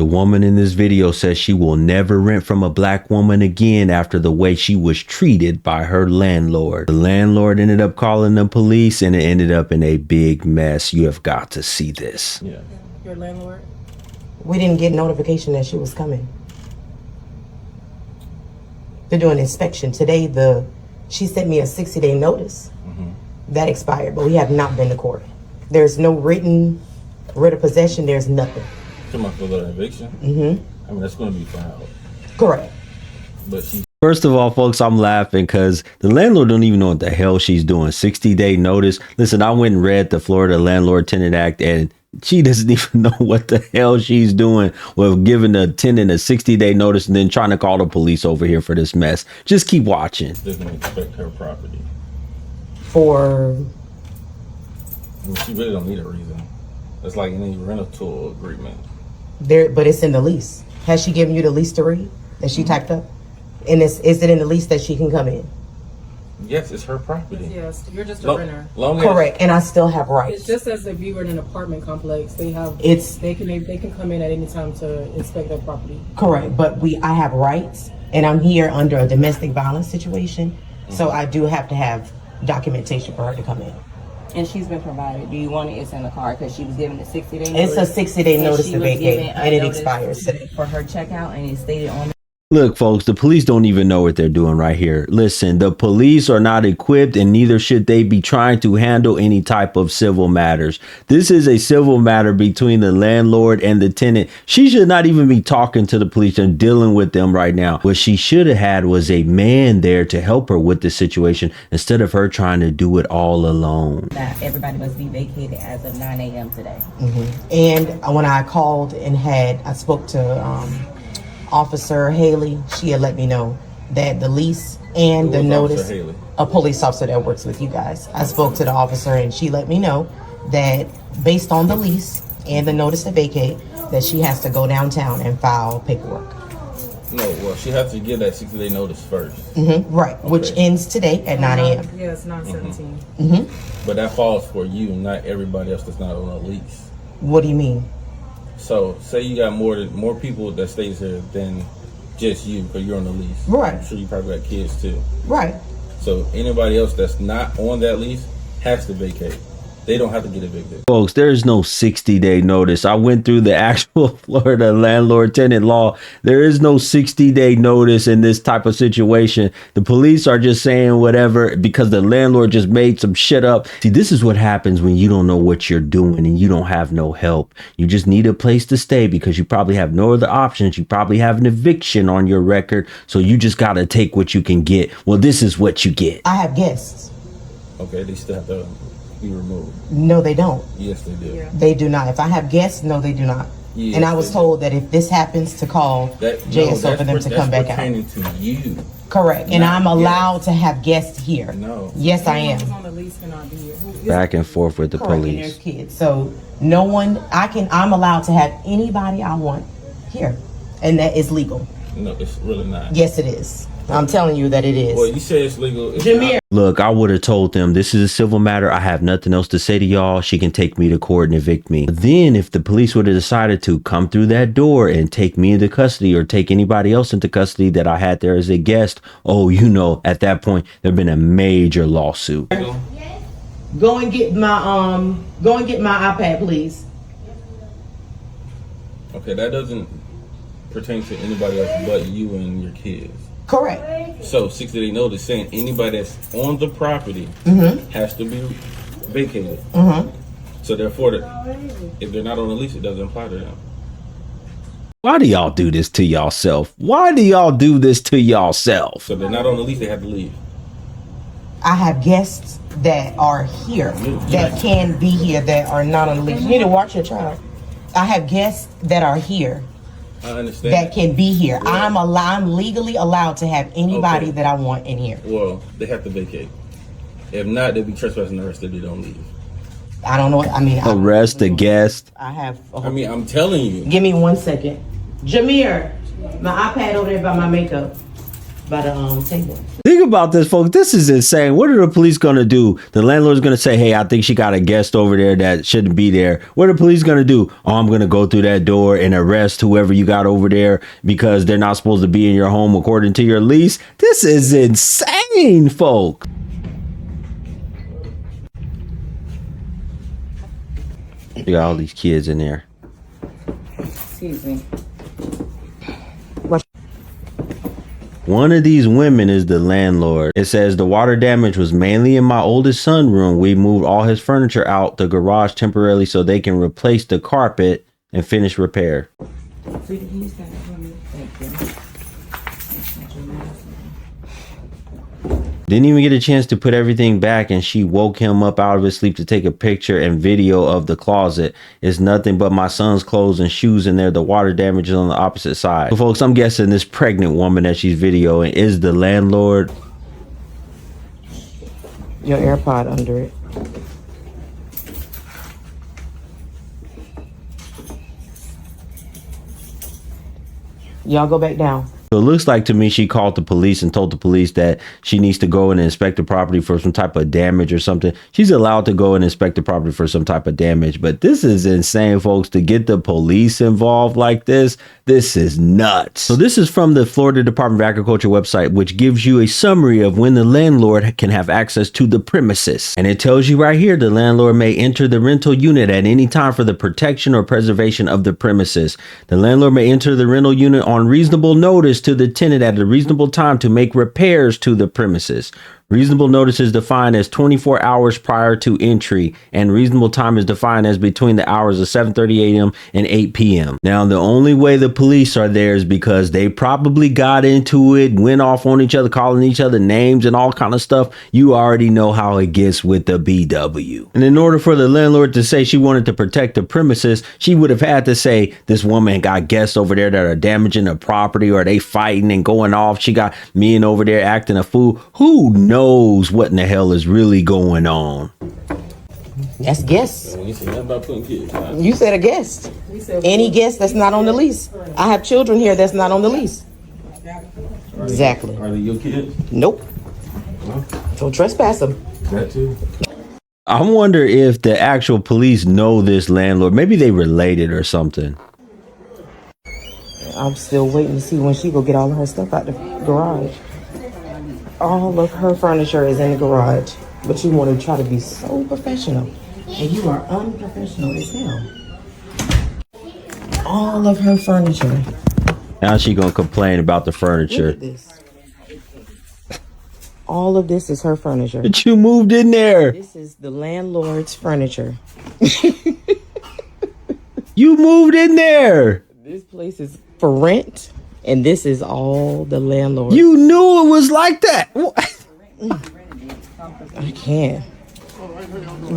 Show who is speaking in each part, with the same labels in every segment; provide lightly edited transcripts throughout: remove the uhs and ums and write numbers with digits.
Speaker 1: The woman in this video says she will never rent from a black woman again after the way she was treated by her landlord. The landlord ended up calling the police and it ended up in a big mess. You have got to see this.
Speaker 2: Yeah.
Speaker 3: Your landlord?
Speaker 4: We didn't get notification that she was coming. They're doing inspection. Today, she sent me a 60-day notice. That expired, but we have not been to court. There's no writ of possession. There's nothing.
Speaker 2: Come on for the eviction? I mean, that's going to be filed.
Speaker 4: Correct.
Speaker 2: But she...
Speaker 1: First of all, folks, I'm laughing because the landlord don't even know what the hell she's doing. 60-day notice. Listen, I went and read the Florida Landlord Tenant Act, and she doesn't even know what the hell she's doing with giving the tenant a 60-day notice and then trying to call the police over here for this mess. Just keep watching.
Speaker 2: Doesn't expect her property.
Speaker 4: For...
Speaker 2: I mean, she really don't need a reason. It's like any rental agreement.
Speaker 4: But it's in the lease. Has she given you the lease to read that she typed up? And is it in the lease that she can come in?
Speaker 2: Yes, it's her property.
Speaker 3: Yes, you're just a renter.
Speaker 4: Correct, and I still have rights.
Speaker 3: It's just as if you were in an apartment complex. They can come in at any time to inspect their property.
Speaker 4: Correct, but I have rights, and I'm here under a domestic violence situation, so I do have to have documentation for her to come in.
Speaker 5: And she's been provided. Do you want it? It's in the car because she was given a 60-day notice.
Speaker 4: It's a 60-day notice to vacate, and it expires today.
Speaker 5: For her checkout, and it stated on
Speaker 1: Look, folks, the police don't even know what they're doing right here. Listen, the police are not equipped and neither should they be trying to handle any type of civil matters. This is a civil matter between the landlord and the tenant. She should not even be talking to the police and dealing with them right now. What she should have had was a man there to help her with the situation instead of her trying to do it all alone.
Speaker 5: that everybody must be vacated as of 9 a.m. today.
Speaker 4: And when I called and I spoke to Officer Haley, she had let me know that the lease and the notice, a police officer that works with you guys. I spoke to the officer and she let me know that based on the lease and the notice to vacate, that she has to go downtown and file paperwork.
Speaker 2: No, well, she has to give that 60-day notice first.
Speaker 4: Right, okay. Which ends today at 9 a.m.
Speaker 3: Yeah, it's 9/17.
Speaker 2: But that falls for you, not everybody else that's not on a lease.
Speaker 4: What do you mean?
Speaker 2: So, say you got more people that stays here than just you, because you're on the lease.
Speaker 4: Right.
Speaker 2: I'm sure you probably got kids too.
Speaker 4: Right.
Speaker 2: So anybody else that's not on that lease has to vacate. They don't have to get evicted.
Speaker 1: Folks, there is no 60-day notice. I went through the actual Florida landlord tenant law. There is no 60-day notice in this type of situation. The police are just saying whatever because the landlord just made some shit up. See, this is what happens when you don't know what you're doing and you don't have no help. You just need a place to stay because you probably have no other options. You probably have an eviction on your record. So you just got to take what you can get. Well, this is what you get.
Speaker 4: I have guests.
Speaker 2: Okay, they still have to be removed.
Speaker 4: No, they don't.
Speaker 2: Yes, they do. Yeah.
Speaker 4: They do not. If I have guests, no, they do not. Yes, and I was told that if this happens to call JSO for them to come back out.
Speaker 2: That's pertaining to you.
Speaker 4: Correct. And I'm allowed to have guests here.
Speaker 2: No.
Speaker 4: Yes, I am.
Speaker 3: Who's on the lease cannot be here.
Speaker 1: Back and forth with the police.
Speaker 4: And there's kids. So no one, I'm allowed to have anybody I want here. And that is legal.
Speaker 2: No, it's really not.
Speaker 4: Yes, it is. I'm telling you that it is.
Speaker 2: Well, you say it's legal.
Speaker 4: Jameer.
Speaker 1: Look, I would have told them this is a civil matter. I have nothing else to say to y'all. She can take me to court and evict me. But then if the police would have decided to come through that door and take me into custody or take anybody else into custody that I had there as a guest, oh, you know, at that point, there'd been a major lawsuit.
Speaker 4: Go and get my iPad, please.
Speaker 2: Okay, that doesn't pertain to anybody else but you and your kids.
Speaker 4: Correct.
Speaker 2: So 60-day notice saying anybody that's on the property has to be vacated. So therefore, if they're not on the lease, it doesn't apply to them.
Speaker 1: Why do y'all do this to y'allself? Why do y'all do this to y'allself?
Speaker 2: So if they're not on the lease, they have to leave.
Speaker 4: I have guests that are here, that can be here, that are not on the lease. You need to watch your child. I have guests that are here.
Speaker 2: I understand.
Speaker 4: That can be here. Yeah. I'm legally allowed to have anybody that I want in here.
Speaker 2: Well, they have to vacate. If not, they'll be trespassing the rest if they don't leave.
Speaker 4: I don't know what I mean.
Speaker 1: Arrest the guest.
Speaker 2: I'm telling you.
Speaker 4: Give me 1 second. Jameer, my iPad over there by my makeup. by the table.
Speaker 1: Think about this, folks. This is insane. What are the police going to do? The landlord's going to say, hey, I think she got a guest over there that shouldn't be there. What are the police going to do? Oh, I'm going to go through that door and arrest whoever you got over there because they're not supposed to be in your home according to your lease. This is insane, folks. You got all these kids in there.
Speaker 5: Excuse me.
Speaker 1: One of these women is the landlord. It says the water damage was mainly in my oldest son's room. We moved all his furniture out the garage temporarily so they can replace the carpet and finish repair. Didn't even get a chance to put everything back, and she woke him up out of his sleep to take a picture and video of the closet. It's nothing but my son's clothes and shoes in there. The water damage is on the opposite side. So folks, I'm guessing this pregnant woman that she's videoing is the landlord.
Speaker 4: Your AirPod under it. Y'all go back down.
Speaker 1: So it looks like to me she called the police and told the police that she needs to go and inspect the property for some type of damage or something. She's allowed to go and inspect the property for some type of damage. But this is insane, folks, to get the police involved like this. This is nuts. So this is from the Florida Department of Agriculture website, which gives you a summary of when the landlord can have access to the premises. And it tells you right here, the landlord may enter the rental unit at any time for the protection or preservation of the premises. The landlord may enter the rental unit on reasonable notice to the tenant at a reasonable time to make repairs to the premises. Reasonable notice is defined as 24 hours prior to entry, and reasonable time is defined as between the hours of 7:30 a.m. and 8 p.m. Now, the only way the police are there is because they probably got into it, went off on each other, calling each other names and all kind of stuff. You already know how it gets with the BW. And in order for the landlord to say she wanted to protect the premises, she would have had to say this woman got guests over there that are damaging the property, or they fighting and going off. She got men over there acting a fool. Who knows what in the hell is really going on?
Speaker 4: That's guests.
Speaker 2: When you say nothing about putting kids,
Speaker 4: You said a guest. Any guest that's not on the lease. I have children here that's not on the lease. Exactly.
Speaker 2: Are they your kids?
Speaker 4: Nope. Don't trespass them.
Speaker 2: That too.
Speaker 1: I wonder if the actual police know this landlord. Maybe they related or something.
Speaker 4: I'm still waiting to see when she go get all of her stuff out the garage. All of her furniture is in the garage, but you want to try to be so professional, and you are unprofessional as hell. All of her furniture.
Speaker 1: Now she gonna complain about the furniture.
Speaker 4: Look at this. All of this is her furniture.
Speaker 1: But you moved in there.
Speaker 4: This is the landlord's furniture.
Speaker 1: You moved in there.
Speaker 4: This place is for rent, and this is all the landlord.
Speaker 1: You knew it was like that.
Speaker 4: I can't.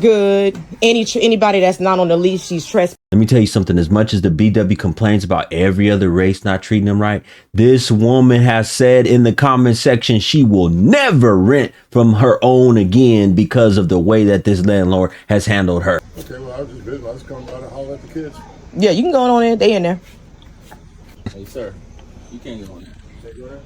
Speaker 4: Good. Anybody that's not on the lease, she's trespassing.
Speaker 1: Let me tell you something. As much as the BW complains about every other race not treating them right, this woman has said in the comment section she will never rent from her own again because of the way that this landlord has handled her.
Speaker 6: Okay, well, I was just busy. I just come by to holler at the kids.
Speaker 4: Yeah, you can go on in. They in there.
Speaker 2: Hey, sir, you can't go in there.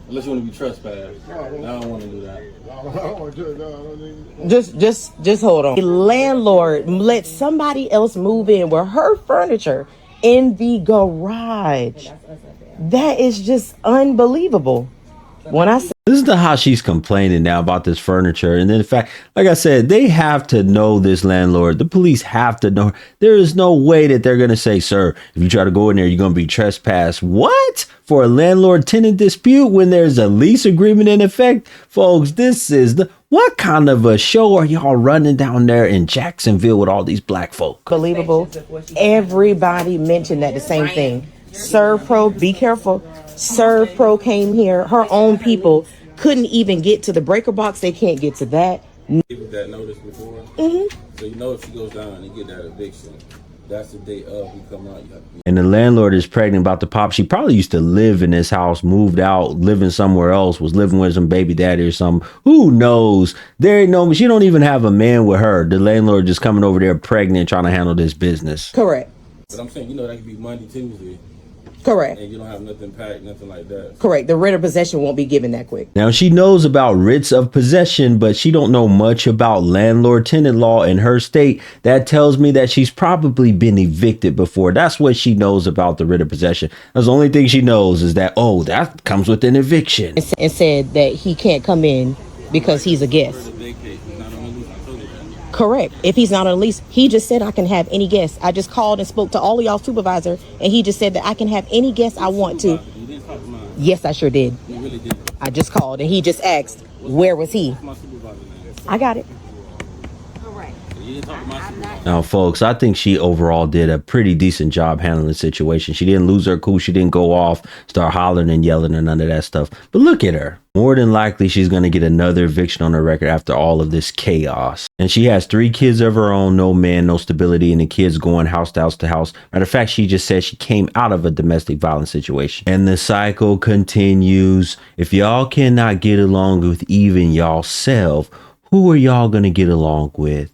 Speaker 2: Unless you want to be trespassed. No, I don't want to do that.
Speaker 6: No, I don't want to do it. No, I don't need
Speaker 4: Just hold on. The landlord let somebody else move in with her furniture in the garage. That is just unbelievable. When I say
Speaker 1: This is how she's complaining now about this furniture. And then in fact, like I said, they have to know this landlord. The police have to know. There is no way that they're going to say, sir, if you try to go in there, you're going to be trespassed. What? For a landlord tenant dispute when there's a lease agreement in effect? Folks, this is what kind of a show are y'all running down there in Jacksonville with all these black folk?
Speaker 4: believable. Everybody mentioned that the same thing. Serve Pro, be careful. Serve Pro came here. Her own people couldn't even get to the breaker box. They can't get to that.
Speaker 2: Give that notice before. So you know if she goes down and get that eviction, that's the day of you come out. You have to be.
Speaker 1: And the landlord is pregnant about to pop. She probably used to live in this house, moved out, living somewhere else, was living with some baby daddy or something. Who knows? There ain't no, she don't even have a man with her. The landlord just coming over there pregnant, trying to handle this business.
Speaker 4: Correct.
Speaker 2: But I'm saying, you know, that could be Monday, Tuesday.
Speaker 4: Correct.
Speaker 2: and you don't have nothing packed, nothing like that.
Speaker 4: Correct. The writ of possession won't be given that quick.
Speaker 1: Now, she knows about writs of possession, but she don't know much about landlord-tenant law in her state. That tells me that she's probably been evicted before. That's what she knows about the writ of possession. That's the only thing she knows is that, oh, that comes with an eviction.
Speaker 4: And said that he can't come in because he's a guest. Correct. If he's not on a lease, he just said I can have any guest. I just called and spoke to all of y'all supervisor, and he just said that I can have any guest I want to. Yes, I sure did. I just called and he just asked, where was he? I got it.
Speaker 1: Now, folks, I think she overall did a pretty decent job handling the situation. She didn't lose her cool. She didn't go off, start hollering and yelling and none of that stuff. But look at her. More than likely, she's going to get another eviction on her record after all of this chaos. And she has 3 kids of her own, no man, no stability, and the kids going house to house to house. Matter of fact, she just said she came out of a domestic violence situation. And the cycle continues. If y'all cannot get along with even y'all self, who are y'all going to get along with?